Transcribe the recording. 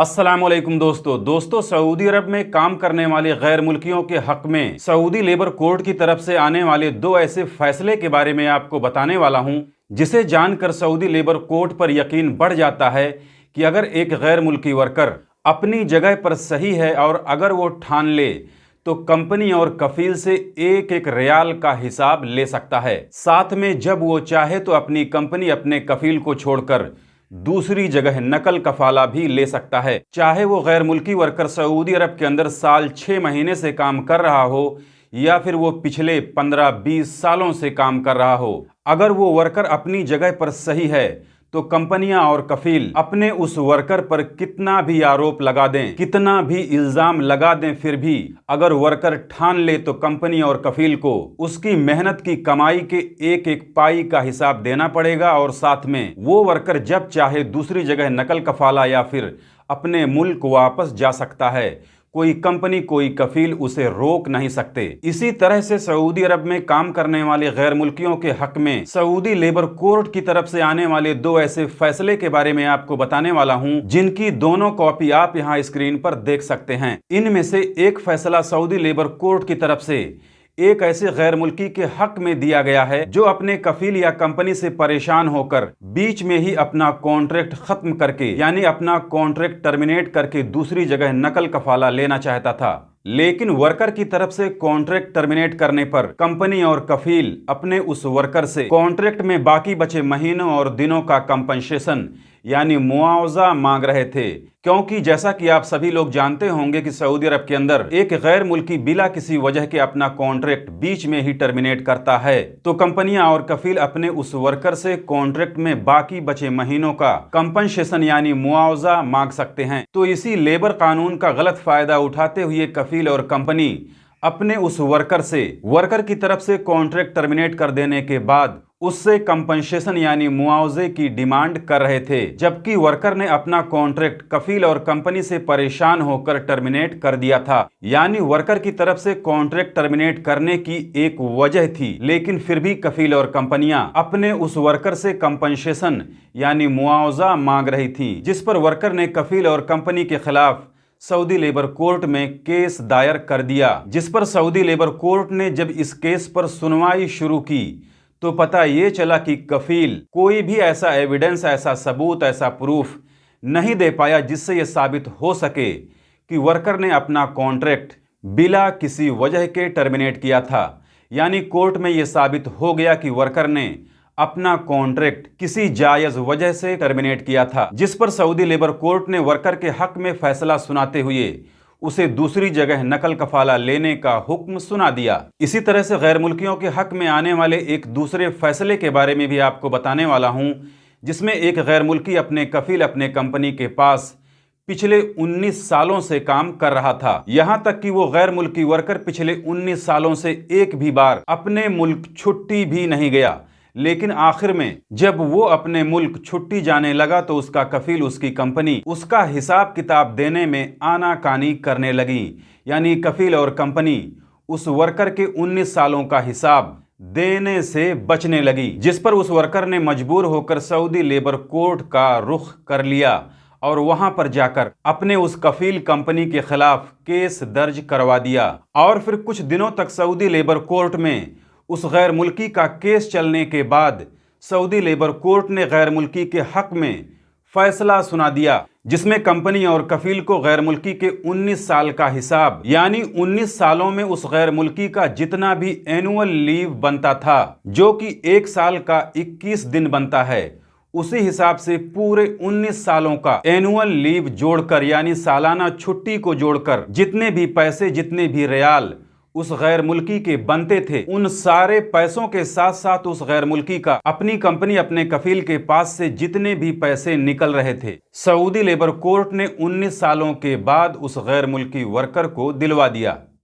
अस्सलाम वालेकुम दोस्तों सऊदी अरब में काम करने वाले गैर मुल्कियों के हक में सऊदी लेबर कोर्ट की तरफ से आने वाले दो ऐसे फैसले के बारे में आपको बताने वाला हूं, जिसे जानकर सऊदी लेबर कोर्ट पर यकीन बढ़ जाता है कि अगर एक गैर मुल्की वर्कर अपनी जगह पर सही है और अगर वो ठान ले तो कंपनी और कफील से एक एक रियाल का हिसाब ले सकता है। साथ में जब वो चाहे तो अपनी कंपनी अपने कफील को छोड़कर दूसरी जगह नकल कफाला भी ले सकता है। चाहे वो गैर मुल्की वर्कर सऊदी अरब के अंदर साल 6 महीने से काम कर रहा हो या फिर वो पिछले 15-20 सालों से काम कर रहा हो, अगर वो वर्कर अपनी जगह पर सही है तो कंपनियां और कफील अपने उस वर्कर पर कितना भी आरोप लगा दें, कितना भी इल्जाम लगा दें, फिर भी अगर वर्कर ठान ले तो कंपनी और कफील को उसकी मेहनत की कमाई के एक एक पाई का हिसाब देना पड़ेगा और साथ में वो वर्कर जब चाहे दूसरी जगह नकल कफाला या फिर अपने मुल्क वापस जा सकता है। कोई कंपनी कोई कफील उसे रोक नहीं सकते। इसी तरह से सऊदी अरब में काम करने वाले गैर मुल्कियों के हक में सऊदी लेबर कोर्ट की तरफ से आने वाले दो ऐसे फैसले के बारे में आपको बताने वाला हूं, जिनकी दोनों कॉपी आप यहां स्क्रीन पर देख सकते हैं। इनमें से एक फैसला सऊदी लेबर कोर्ट की तरफ से एक ऐसे गैर मुल्की के हक में दिया गया है जो अपने कफील या कंपनी से परेशान होकर बीच में ही अपना कॉन्ट्रैक्ट खत्म करके यानी अपना कॉन्ट्रैक्ट टर्मिनेट करके दूसरी जगह नकल कफाला लेना चाहता था। लेकिन वर्कर की तरफ से कॉन्ट्रैक्ट टर्मिनेट करने पर कंपनी और कफील अपने उस वर्कर से कॉन्ट्रैक्ट में बाकी बचे महीनों और दिनों का कंपनसेशन यानी मुआवजा मांग रहे थे, क्योंकि जैसा कि आप सभी लोग जानते होंगे कि सऊदी अरब के अंदर एक गैर मुल्की बिला किसी वजह के अपना कॉन्ट्रैक्ट बीच में ही टर्मिनेट करता है तो कंपनियां और कफील अपने उस वर्कर से कॉन्ट्रैक्ट में बाकी बचे महीनों का कंपनसेशन यानी मुआवजा मांग सकते हैं। तो इसी लेबर कानून का गलत फायदा उठाते हुए कफील और कंपनी अपने उस वर्कर की तरफ से कॉन्ट्रैक्ट टर्मिनेट कर देने के बाद उससे कंपनसेशन यानी मुआवजे की डिमांड कर रहे थे, जबकि वर्कर ने अपना कॉन्ट्रैक्ट कफील और कंपनी से परेशान होकर टर्मिनेट कर दिया था। यानी वर्कर की तरफ से कॉन्ट्रैक्ट टर्मिनेट करने की एक वजह थी, लेकिन फिर भी कफील और कंपनियां अपने उस वर्कर से कंपनसेशन यानी मुआवजा मांग रही थी, जिस पर वर्कर ने कफील और कंपनी के खिलाफ सऊदी लेबर कोर्ट में केस दायर कर दिया। जिस पर सऊदी लेबर कोर्ट ने जब इस केस पर सुनवाई शुरू की तो पता ये चला कि कफील कोई भी ऐसा एविडेंस, ऐसा सबूत, ऐसा प्रूफ नहीं दे पाया जिससे ये साबित हो सके कि वर्कर ने अपना कॉन्ट्रैक्ट बिला किसी वजह के टर्मिनेट किया था। यानी कोर्ट में ये साबित हो गया कि वर्कर ने अपना कॉन्ट्रैक्ट किसी जायज वजह से टर्मिनेट किया था, जिस पर सऊदी लेबर कोर्ट ने वर्कर के हक में फैसला सुनाते हुए उसे दूसरी जगह नकल कफाला लेने का हुक्म सुना दिया। इसी तरह से गैर मुल्कियों के हक में आने वाले एक दूसरे फैसले के बारे में भी आपको बताने वाला हूं, जिसमें एक गैर मुल्की अपने कफील अपने कंपनी के पास पिछले 19 सालों से काम कर रहा था। यहां तक कि वो गैर मुल्की वर्कर पिछले 19 सालों से एक भी बार अपने मुल्क छुट्टी भी नहीं गया, लेकिन आखिर में जब वो अपने मुल्क छुट्टी जाने लगा तो उसका कफील, उसकी कंपनी उसका हिसाब किताब देने में आनाकानी करने लगी। यानी कफील और कंपनी उस वर्कर के 19 सालों का हिसाब देने से बचने लगी, जिस पर उस वर्कर ने मजबूर होकर सऊदी लेबर कोर्ट का रुख कर लिया और वहां पर जाकर अपने उस कफील कंपनी के खिलाफ केस दर्ज करवा दिया। और फिर कुछ दिनों तक सऊदी लेबर कोर्ट में उस गैर मुल्की का केस चलने के बाद सऊदी लेबर कोर्ट ने गैर मुल्की के हक में फैसला सुना दिया, जिसमें कंपनी और कफील को गैर मुल्की के 19 साल का हिसाब यानी 19 सालों में उस गैर मुल्की का जितना भी एनुअल लीव बनता था, जो कि एक साल का 21 दिन बनता है, उसी हिसाब से पूरे 19 सालों का एनुअल लीव जोड़कर यानी सालाना छुट्टी को जोड़कर जितने भी पैसे, जितने भी रियाल उस गैर मुल्की के बनते थे, उन सारे पैसों के साथ साथ उस गैर मुल्की का अपनी कंपनी अपने कफील के पास से जितने भी पैसे निकल रहे थे, सऊदी लेबर कोर्ट ने 19 सालों के बाद उस गैर मुल्की वर्कर को दिलवा दिया।